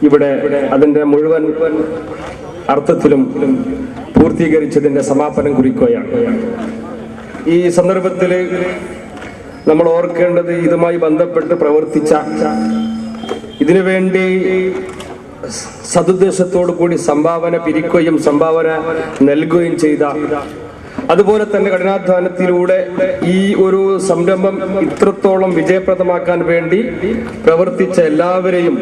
ഇവിടെ അതിന്റെ മുഴുവൻ അർത്ഥത്തിലും പൂർത്തീകരിച്ചതിന്റെ സമാപനം കുറിക്കുകയാണ്. ഈ സന്ദർഭത്തിൽ നമ്മൾ ഓർക്കേണ്ടത് ഇതുമായി ബന്ധപ്പെട്ട് പ്രവർത്തിച്ച, ഇതിനുവേണ്ടി സതുദ്ദേശത്തോടു കൂടി സംഭാവന പിരിക്കുകയും സംഭാവന നൽകുകയും ചെയ്ത, അതുപോലെ തന്നെ കഠിനാധ്വാനത്തിലൂടെ ഈ ഒരു സംരംഭം ഇത്രത്തോളം വിജയപ്രദമാക്കാൻ വേണ്ടി പ്രവർത്തിച്ച എല്ലാവരെയും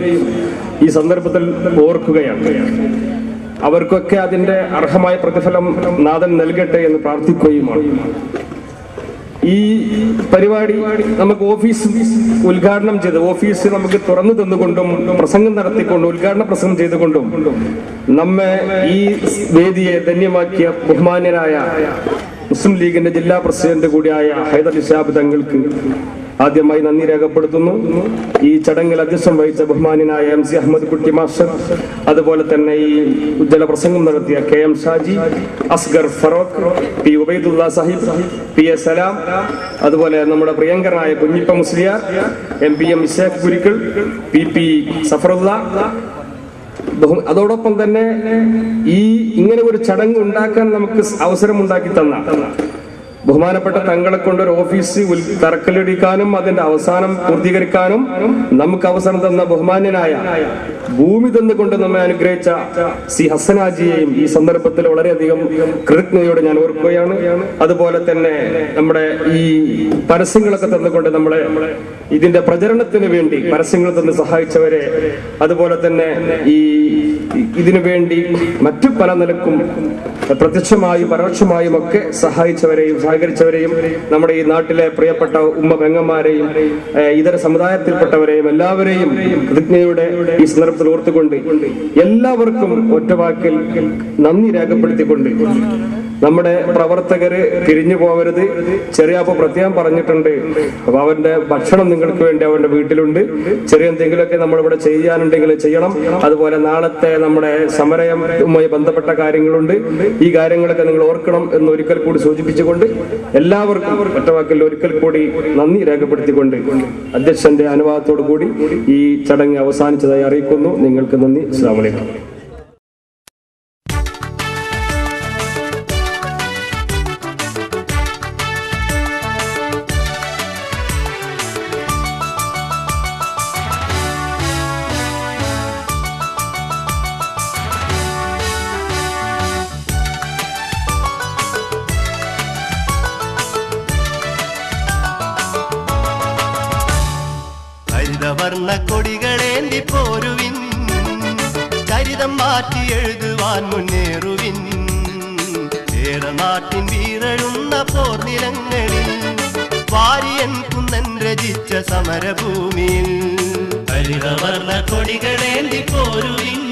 ഈ സന്ദർഭത്തിൽ ഓർക്കുകയാണ്. അവർക്കൊക്കെ അതിന്റെ അർഹമായ പ്രതിഫലം നാഥൻ നൽകട്ടെ എന്ന് പ്രാർത്ഥിക്കുകയുമാണ്. ഈ പരിപാടി നമുക്ക് ഓഫീസ് ഉദ്ഘാടനം ചെയ്ത്, ഓഫീസ് നമുക്ക് തുറന്നു തന്നുകൊണ്ടും പ്രസംഗം നടത്തിക്കൊണ്ടും ഉദ്ഘാടന പ്രസംഗം ചെയ്തുകൊണ്ടും നമ്മെ ഈ വേദിയെ ധന്യമാക്കിയ ബഹുമാന്യനായ മുസ്ലിം ലീഗിന്റെ ജില്ലാ പ്രസിഡന്റ് കൂടിയായ ഹൈദർ ശിഹാബ് തങ്ങൾക്ക് ആദ്യമായി നന്ദി രേഖപ്പെടുത്തുന്നു. ഈ ചടങ്ങിൽ അധ്യക്ഷം വഹിച്ച ബഹുമാന്യനായ MC അഹമ്മദ് കുട്ടി മാസ്റ്റർ, അതുപോലെ തന്നെ ഈ ഉജ്ജ്വല പ്രസംഗം നടത്തിയ KM Shaji, Asghar Feroke, P Ubaidullah Sahib, PA സലാം, അതുപോലെ നമ്മുടെ പ്രിയങ്കരനായ കുഞ്ഞിപ്പ മുസ്ലിയാർ, MPM ഇശാഖ് കുരിക്കൾ, PP സഫറുള്ള, അതോടൊപ്പം തന്നെ ഈ ഇങ്ങനെ ഒരു ചടങ്ങ് ഉണ്ടാക്കാൻ നമുക്ക് അവസരമുണ്ടാക്കി തന്ന ബഹുമാനപ്പെട്ട തങ്ങളെ കൊണ്ട് ഒരു ഓഫീസ് തറക്കല്ലിടിക്കാനും അതിന്റെ അവസാനം പൂർത്തീകരിക്കാനും നമുക്ക് അവസരം തന്ന ബഹുമാന്യനായ, ഭൂമി തന്നുകൊണ്ട് നമ്മെ അനുഗ്രഹിച്ച സി ഹസനാജിയെയും ഈ സന്ദർഭത്തിൽ വളരെയധികം കൃതജ്ഞതയോടെ ഞാൻ ഓർക്കുകയാണ്. അതുപോലെ തന്നെ നമ്മുടെ ഈ പരസ്യങ്ങളൊക്കെ തന്നുകൊണ്ട് നമ്മളെ ഇതിന്റെ പ്രചരണത്തിന് വേണ്ടി പരസ്യങ്ങൾ തന്ന് സഹായിച്ചവരെ, അതുപോലെ തന്നെ ഈ ഇതിനു വേണ്ടി മറ്റു പല നിലക്കും പ്രത്യക്ഷമായും പരോക്ഷമായും ഒക്കെ സഹായിച്ചവരെയും സഹകരിച്ചവരെയും നമ്മുടെ ഈ നാട്ടിലെ പ്രിയപ്പെട്ട ഉമ്മ പെങ്ങന്മാരെയും ഇതര സമുദായത്തിൽപ്പെട്ടവരെയും എല്ലാവരെയും കൃതജ്ഞതയുടെ ഈ സന്ദർഭത്തിൽ ഓർത്തുകൊണ്ട് എല്ലാവർക്കും ഒറ്റവാക്കിൽ നന്ദി രേഖപ്പെടുത്തിക്കൊണ്ട്, നമ്മുടെ പ്രവർത്തകര് പിരിഞ്ഞു പോകരുത്. ചെറിയാപ്പ പ്രത്യേകം പറഞ്ഞിട്ടുണ്ട്, അപ്പൊ അവന്റെ ഭക്ഷണം നിങ്ങൾക്ക് വേണ്ടി അവന്റെ വീട്ടിലുണ്ട്. ചെറിയ എന്തെങ്കിലുമൊക്കെ നമ്മളിവിടെ ചെയ്യാനുണ്ടെങ്കിൽ ചെയ്യണം. അതുപോലെ നാളത്തെ നമ്മുടെ സമരവുമായി ബന്ധപ്പെട്ട കാര്യങ്ങളുണ്ട്. ഈ കാര്യങ്ങളൊക്കെ നിങ്ങൾ ഓർക്കണം എന്ന് ഒരിക്കൽ കൂടി സൂചിപ്പിച്ചുകൊണ്ട് എല്ലാവർക്കും ഒറ്റവാക്കിൽ ഒരിക്കൽ കൂടി നന്ദി രേഖപ്പെടുത്തിക്കൊണ്ട് അധ്യക്ഷന്റെ അനുവാദത്തോടു കൂടി ഈ ചടങ്ങ് അവസാനിച്ചതായി അറിയിക്കുന്നു. നിങ്ങൾക്ക് നന്ദി. അസ്സലാമു അലൈക്കും. വർണ്ണ കൊടികളേന്തി പോരുവിൻ, ചരിതം മാറ്റി എഴുതുവാൻ മുന്നേറുവിൻ. ഏറെ നാട്ടിൻ വീരഴുന്ന പോർനിലങ്ങളിൽ വാരിയൻ കുന്നൻ രചിച്ച സമരഭൂമിയിൽ ഹരിതവർണ്ണ കൊടികളേന്തി പോരുവിൻ,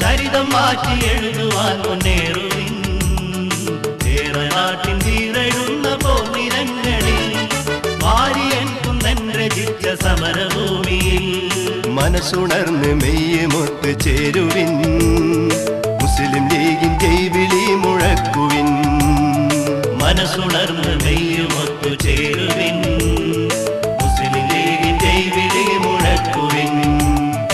ചരിതം മാറ്റി എഴുതുവാൻ മുന്നേറുവിൻ. ഏറെ നാട്ടിൻ വീരഴുന്ന പോർനിലങ്ങളിൽ വാരിയൻ രചിച്ച സമരഭൂമിയിൽ മനസ്സുണർന്ന് മെയ്യുമൊത്ത് ചേരുവിൻ. മുസ്ലിം ലീഗിൻ ജൈവിളി മുഴക്കുവിൻ. മനസ്സുണർന്ന് മെയ്യുമൊത്ത് ചേരുവിൻ. മുസ്ലിം ലീഗിൻ ജൈവിളി മുഴക്കുവിൻ.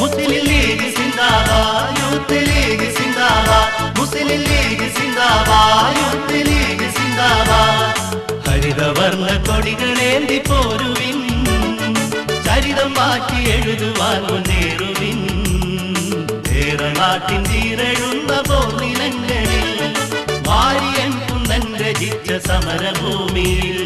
മുസ്ലിം ലീഗ് സിന്ദാബാദ്, യൂത്ത് ലീഗ് സിന്ദാബാദ്. മുസ്ലിം ലീഗ് സിന്ദാബാദ്, യൂത്ത് ലീഗ് സിന്ദാബാദ്. ഹരിതവർണ്ണ കൊടികളേന്തി പോരുവിൻ, ചരിതം മാറ്റി എഴുതുവാൻ മുന്നേറുവിൻ. ഏറെ നാട്ടിൻ തീരെഴുന്ന പോർനിലങ്ങളിൽ വാരിയൻ കുന്നൻ രചിച്ച സമരഭൂമിയിൽ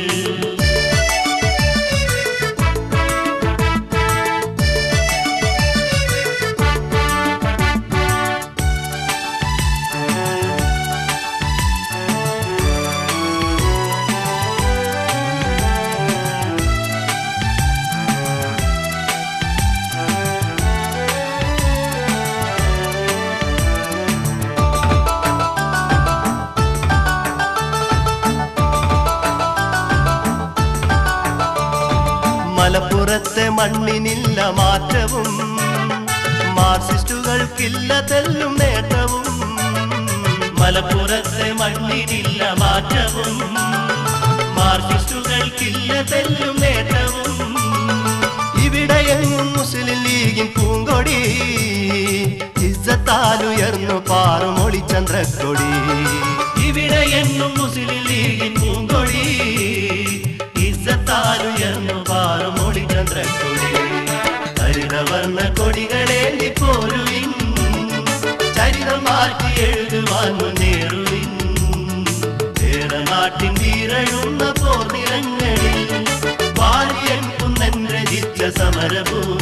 മലപ്പുറത്തെ മണ്ണിനില്ല മാറ്റവും, മാർക്സിസ്റ്റുകൾക്കില്ല തെല്ലും നേട്ടവും. മലപ്പുറത്തെ മണ്ണിനില്ല മാറ്റവും, മാർക്സിസ്റ്റുകൾക്കില്ല തെല്ലും നേട്ടവും. ഇവിടെയെങ്ങും മുസ്ലിം ലീഗിൻ പൂങ്കൊടി പാറും ഒളിച്ചന്ദ്രക്കൊടി. ഇവിടെ എന്നും മുസ്ലിം ലീഗിൻ പൂങ്കൊടി, ഇസ്സത്താലുയർന്നു പാറും ഒളിച്ചന്ദ്രക്കൊടി. ഹരിതവർണ്ണ കൊടികളേന്തി പോരുവിൻ, ചരിതം മാറ്റി എഴുതുവാൻ മുന്നേറുവിൻ. നാട്ടിൻ വീരഴുന്ന പോർനിറങ്ങളിൽ വാര്യൻ കുന്നൻ രചിച്ച സമരഭൂമി.